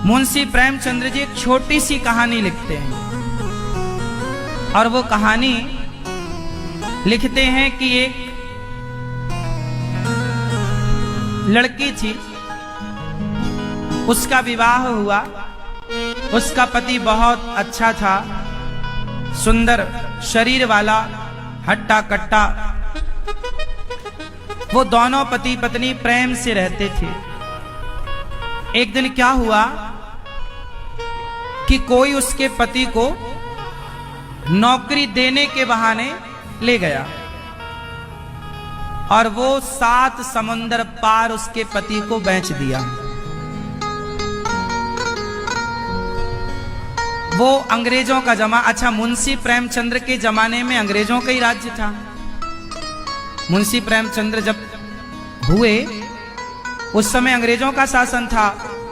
मुंशी प्रेमचंद्र जी एक छोटी सी कहानी लिखते हैं और वो कहानी लिखते हैं कि एक लड़की थी, उसका विवाह हुआ। उसका पति बहुत अच्छा था, सुंदर शरीर वाला, हट्टा कट्टा। वो दोनों पति पत्नी प्रेम से रहते थे। एक दिन क्या हुआ कि कोई उसके पति को नौकरी देने के बहाने ले गया और वो 7 समुंदर पार उसके पति को बेच दिया। वो अंग्रेजों का अच्छा, मुंशी प्रेमचंद्र के जमाने में अंग्रेजों का ही राज्य था। मुंशी प्रेमचंद्र जब हुए उस समय अंग्रेजों का शासन था।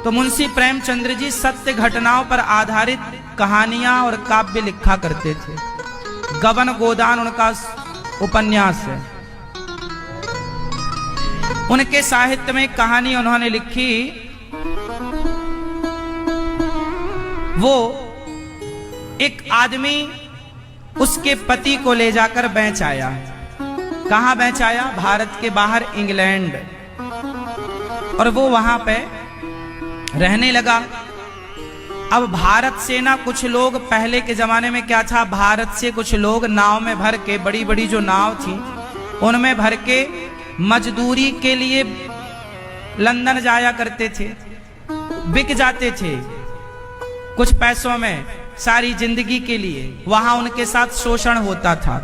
तो मुंशी प्रेमचंद्र जी सत्य घटनाओं पर आधारित कहानियां और काव्य लिखा करते थे। गबन गोदान उनका उपन्यास है। उनके साहित्य में कहानी उन्होंने लिखी, वो एक आदमी उसके पति को ले जाकर बेच आया। कहां बेच आया? भारत के बाहर, इंग्लैंड। और वो वहां पे रहने लगा। अब भारत से ना कुछ लोग, पहले के जमाने में क्या था, भारत से कुछ लोग नाव में भर के, बड़ी बड़ी जो नाव थी उनमें भर के मजदूरी के लिए लंदन जाया करते थे, बिक जाते थे कुछ पैसों में सारी जिंदगी के लिए। वहां उनके साथ शोषण होता था।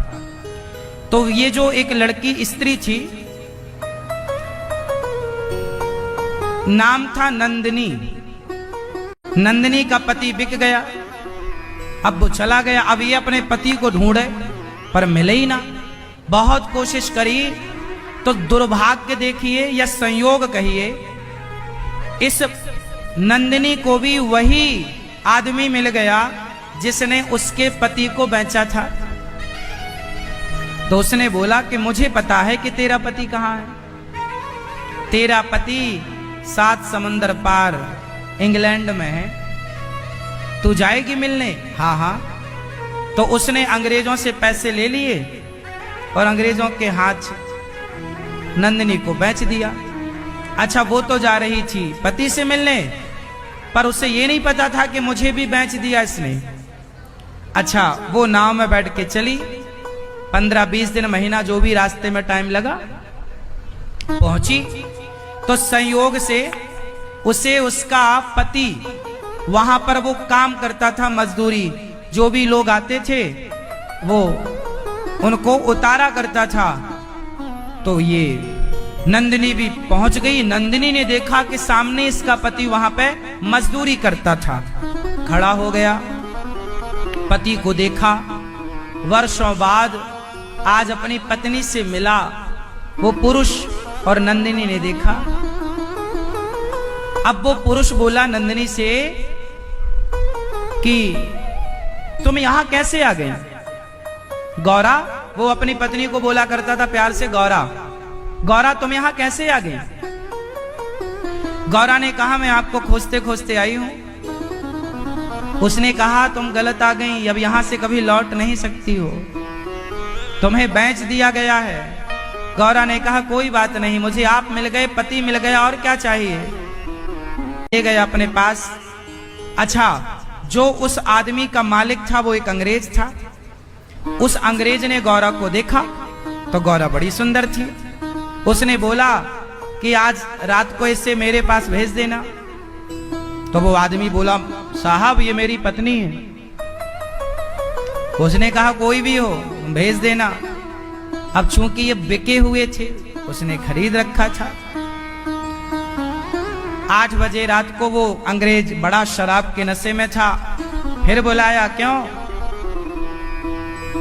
तो ये जो एक लड़की स्त्री थी, नाम था नंदिनी। नंदिनी का पति बिक गया, अब वो चला गया। अब ये अपने पति को ढूंढे पर मिले ही ना। बहुत कोशिश करी तो दुर्भाग्य देखिए या संयोग कहिए, इस नंदिनी को भी वही आदमी मिल गया जिसने उसके पति को बेचा था। तो उसने बोला कि मुझे पता है कि तेरा पति कहाँ है। तेरा पति 7 समंदर पार इंग्लैंड में है, तू जाएगी मिलने? हाँ हाँ। तो उसने अंग्रेजों से पैसे ले लिए और अंग्रेजों के हाथ नंदिनी को बेच दिया। अच्छा, वो तो जा रही थी पति से मिलने, पर उसे ये नहीं पता था कि मुझे भी बेच दिया इसने। अच्छा, वो नाव में बैठ के चली। 15-20 दिन, महीना, जो भी रास्ते में टाइम लगा, पहुंची। तो संयोग से उसे उसका पति वहां पर वो काम करता था, मजदूरी। जो भी लोग आते थे वो उनको उतारा करता था। तो ये नंदिनी भी पहुंच गई। नंदिनी ने देखा कि सामने इसका पति वहां पे मजदूरी करता था। खड़ा हो गया, पति को देखा। वर्षों बाद आज अपनी पत्नी से मिला वो पुरुष, और नंदिनी ने देखा। अब वो पुरुष बोला नंदिनी से कि तुम यहां कैसे आ गई? गौरा, वो अपनी पत्नी को बोला करता था प्यार से, गौरा गौरा तुम यहां कैसे आ गई? गौरा ने कहा मैं आपको खोजते खोजते आई हूं। उसने कहा तुम गलत आ गई, अब यहां से कभी लौट नहीं सकती हो, तुम्हें बेच दिया गया है। गौरा ने कहा कोई बात नहीं, मुझे आप मिल गए, पति मिल गया, और क्या चाहिए। ले गए अपने पास। अच्छा, जो उस आदमी का मालिक था वो एक अंग्रेज था। उस अंग्रेज ने गौरा को देखा तो गौरा बड़ी सुंदर थी। उसने बोला कि आज रात को इसे मेरे पास भेज देना। तो वो आदमी बोला साहब ये मेरी पत्नी है। उसने कहा कोई भी हो भेज देना। अब चूंकि ये बिके हुए थे, उसने खरीद रखा था। 8 बजे रात को वो अंग्रेज बड़ा शराब के नशे में था। फिर बुलाया, क्यों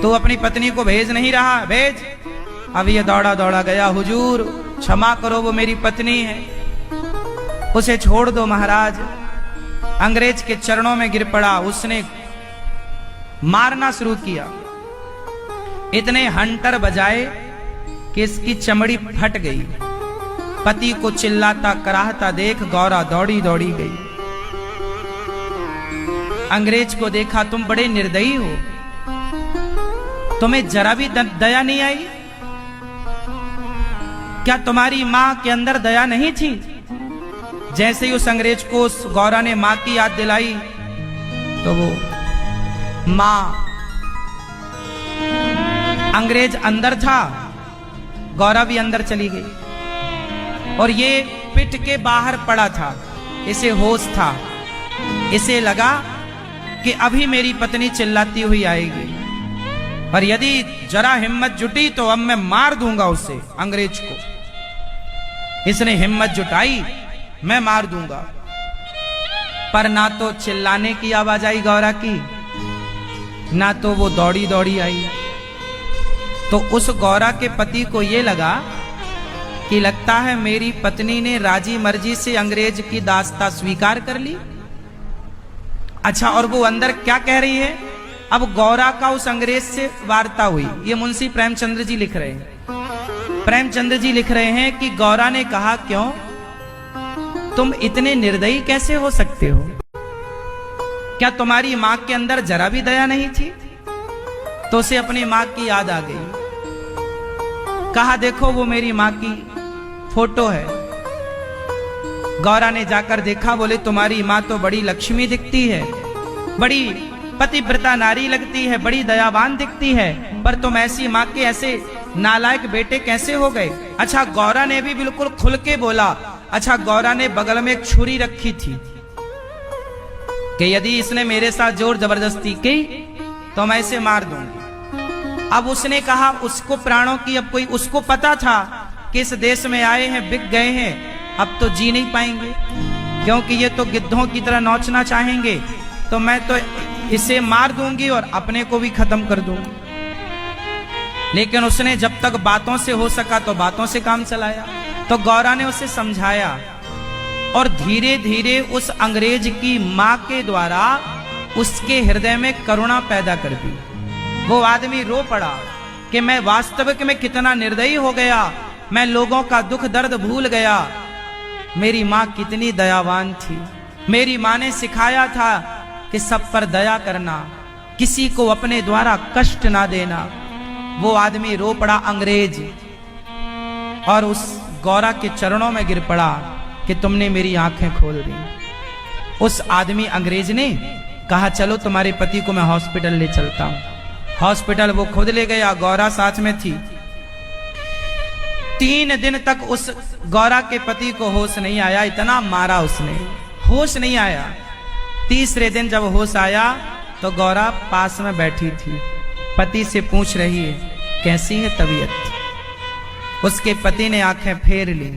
तू अपनी पत्नी को भेज नहीं रहा? भेज। अब ये दौड़ा दौड़ा गया, हुजूर क्षमा करो वो मेरी पत्नी है, उसे छोड़ दो महाराज। अंग्रेज के चरणों में गिर पड़ा। उसने मारना शुरू किया। इतने हंटर बजाए कि इसकी चमड़ी फट गई। पति को चिल्लाता कराहता देख गौरा दौड़ी दौड़ी गई। अंग्रेज को देखा, तुम बड़े निर्दयी हो, तुम्हें जरा भी दया नहीं आई? क्या तुम्हारी मां के अंदर दया नहीं थी? जैसे ही उस अंग्रेज को उस गौरा ने मां की याद दिलाई तो वो मां, अंग्रेज अंदर था, गौरा भी अंदर चली गई और ये पिट के बाहर पड़ा था। इसे होश था, इसे लगा कि अभी मेरी पत्नी चिल्लाती हुई आएगी और यदि जरा हिम्मत जुटी तो अब मैं मार दूंगा उसे, अंग्रेज को। इसने हिम्मत जुटाई, मैं मार दूंगा। पर ना तो चिल्लाने की आवाज आई गौरा की, ना तो वो दौड़ी दौड़ी आई। तो उस गौरा के पति को ये लगा कि लगता है मेरी पत्नी ने राजी मर्जी से अंग्रेज की दास्ता स्वीकार कर ली। अच्छा, और वो अंदर क्या कह रही है? अब गौरा का उस अंग्रेज से वार्ता हुई। ये मुंशी प्रेमचंद्र जी लिख रहे हैं। प्रेमचंद्र जी लिख रहे हैं कि गौरा ने कहा, क्यों तुम इतने निर्दयी कैसे हो सकते हो? क्या तुम्हारी मां के अंदर जरा भी दया नहीं थी? तो उसे अपनी मां की याद आ गई। कहा, देखो वो मेरी मां की फोटो है। गौरा ने जाकर देखा, बोले तुम्हारी मां तो बड़ी लक्ष्मी दिखती है, बड़ी पतिव्रता नारी लगती है, बड़ी दयावान दिखती है, पर तुम ऐसी मां के ऐसे नालायक बेटे कैसे हो गए? अच्छा, गौरा ने भी बिल्कुल खुल के बोला। अच्छा, गौरा ने बगल में एक छुरी रखी थी कि यदि इसने मेरे साथ जोर जबरदस्ती की तो मैं इसे मार दूंगी। अब उसने कहा उसको प्राणों की, अब कोई, उसको पता था कि इस देश में आए हैं, बिक गए हैं, अब तो जी नहीं पाएंगे, क्योंकि ये तो गिद्धों की तरह नोचना चाहेंगे, तो मैं तो इसे मार दूंगी और अपने को भी खत्म कर दूंगी। लेकिन उसने जब तक बातों से हो सका तो बातों से काम चलाया। तो गौरा ने उसे समझाया और धीरे धीरे उस अंग्रेज की मां के द्वारा उसके हृदय में करुणा पैदा कर दी। वो आदमी रो पड़ा कि मैं वास्तविक में कितना निर्दयी हो गया, मैं लोगों का दुख दर्द भूल गया। मेरी मां कितनी दयावान थी, मेरी मां ने सिखाया था कि सब पर दया करना, किसी को अपने द्वारा कष्ट ना देना। वो आदमी रो पड़ा अंग्रेज और उस गौरा के चरणों में गिर पड़ा कि तुमने मेरी आंखें खोल दी। उस आदमी अंग्रेज ने कहा, चलो तुम्हारे पति को मैं हॉस्पिटल ले चलता हूं। हॉस्पिटल वो खुद ले गया, गौरा साथ में थी। 3 दिन तक उस गौरा के पति को होश नहीं आया, इतना मारा उसने, होश नहीं आया। तीसरे दिन जब होश आया तो गौरा पास में बैठी थी, पति से पूछ रही है कैसी है तबीयत। उसके पति ने आंखें फेर ली।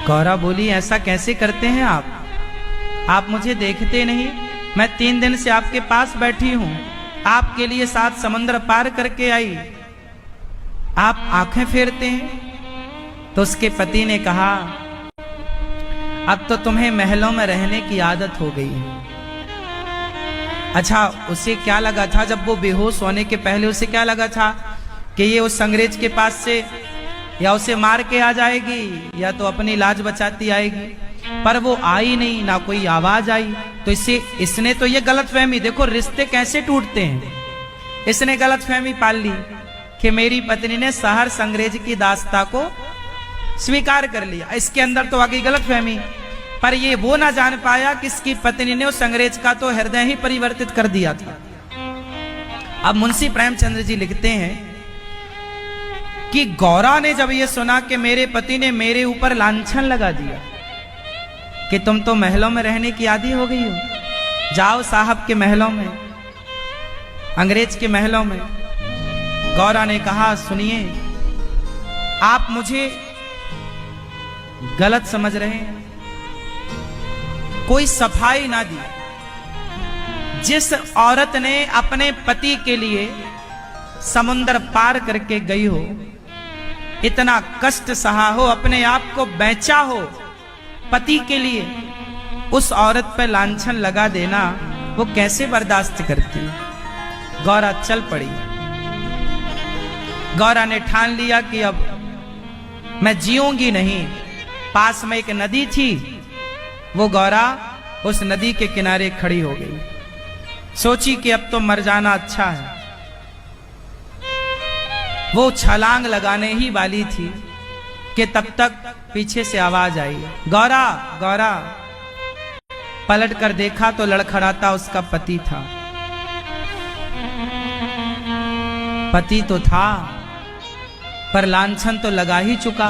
गौरा बोली, ऐसा कैसे करते हैं आप मुझे देखते नहीं? मैं 3 दिन से आपके पास बैठी हूं, आपके लिए 7 समंदर पार करके आई, आप आंखें फेरते हैं? तो उसके पति ने कहा, अब तो तुम्हें महलों में रहने की आदत हो गई है। अच्छा, उसे क्या लगा था जब वो बेहोश होने के पहले, उसे क्या लगा था कि ये उस अंग्रेज के पास से या उसे मार के आ जाएगी या तो अपनी लाज बचाती आएगी, पर वो आई नहीं, ना कोई आवाज आई। तो इसने तो ये गलतफहमी, देखो रिश्ते कैसे टूटते हैं, इसने गलतफहमी पाल ली कि मेरी पत्नी ने सहर्ष अंग्रेज की दास्ता को स्वीकार कर लिया। इसके अंदर तो आ गई गलतफहमी, पर ये वो ना जान पाया कि इसकी पत्नी ने उस अंग्रेज का तो हृदय ही परिवर्तित कर दिया था। अब मुंशी प्रेमचंद्र जी लिखते हैं कि गौरा ने जब ये सुना कि मेरे पति ने मेरे ऊपर लांछन लगा दिया कि तुम तो महलों में रहने की आदी हो गई हो, जाओ साहब के महलों में, अंग्रेज के महलों में। गौरा ने कहा, सुनिए, आप मुझे गलत समझ रहे हैं, कोई सफाई ना दी। जिस औरत ने अपने पति के लिए समुद्र पार करके गई हो, इतना कष्ट सहा हो, अपने आप को बेचा हो पति के लिए, उस औरत पर लांछन लगा देना वो कैसे बर्दाश्त करती? गौरा चल पड़ी। गौरा ने ठान लिया कि अब मैं जीऊंगी नहीं। पास में एक नदी थी, वो गौरा उस नदी के किनारे खड़ी हो गई। सोची कि अब तो मर जाना अच्छा है। वो छलांग लगाने ही वाली थी कि तब तक पीछे से आवाज आई, गौरा गौरा। पलट कर देखा तो लड़खड़ाता उसका पति था। पति तो था पर लांछन तो लगा ही चुका।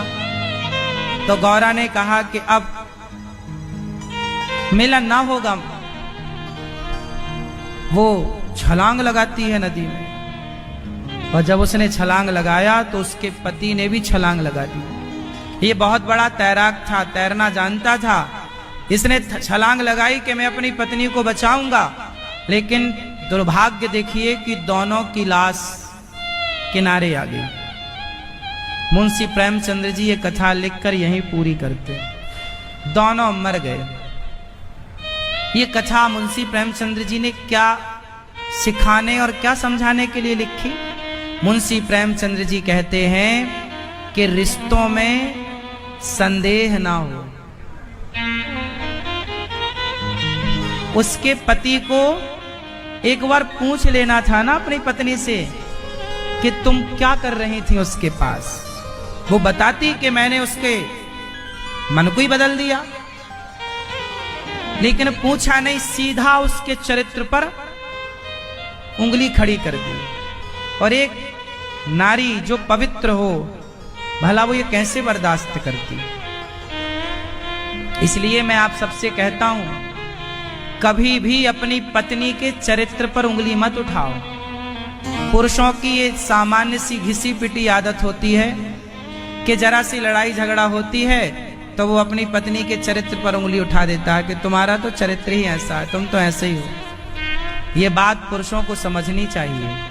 तो गौरा ने कहा कि अब मिलन ना होगा। वो छलांग लगाती है नदी में, और जब उसने छलांग लगाया तो उसके पति ने भी छलांग लगा दी। ये बहुत बड़ा तैराक था, तैरना जानता था। इसने छलांग लगाई कि मैं अपनी पत्नी को बचाऊंगा, लेकिन दुर्भाग्य देखिए कि दोनों की लाश किनारे आ गई। मुंशी प्रेमचंद्र जी ये कथा लिखकर यहीं पूरी करते, दोनों मर गए। ये कथा मुंशी प्रेमचंद्र जी ने क्या सिखाने और क्या समझाने के लिए लिखी? मुंशी प्रेमचंद्र जी कहते हैं कि रिश्तों में संदेह ना हो। उसके पति को एक बार पूछ लेना था ना अपनी पत्नी से कि तुम क्या कर रही थी उसके पास। वो बताती कि मैंने उसके मन को ही बदल दिया, लेकिन पूछा नहीं, सीधा उसके चरित्र पर उंगली खड़ी कर दी। और एक नारी जो पवित्र हो, भला वो ये कैसे बर्दाश्त करती? इसलिए मैं आप सबसे कहता हूं, कभी भी अपनी पत्नी के चरित्र पर उंगली मत उठाओ। पुरुषों की ये सामान्य सी घिसी पिटी आदत होती है कि जरा सी लड़ाई झगड़ा होती है तो वो अपनी पत्नी के चरित्र पर उंगली उठा देता है कि तुम्हारा तो चरित्र ही ऐसा है, तुम तो ऐसे ही हो। ये बात पुरुषों को समझनी चाहिए।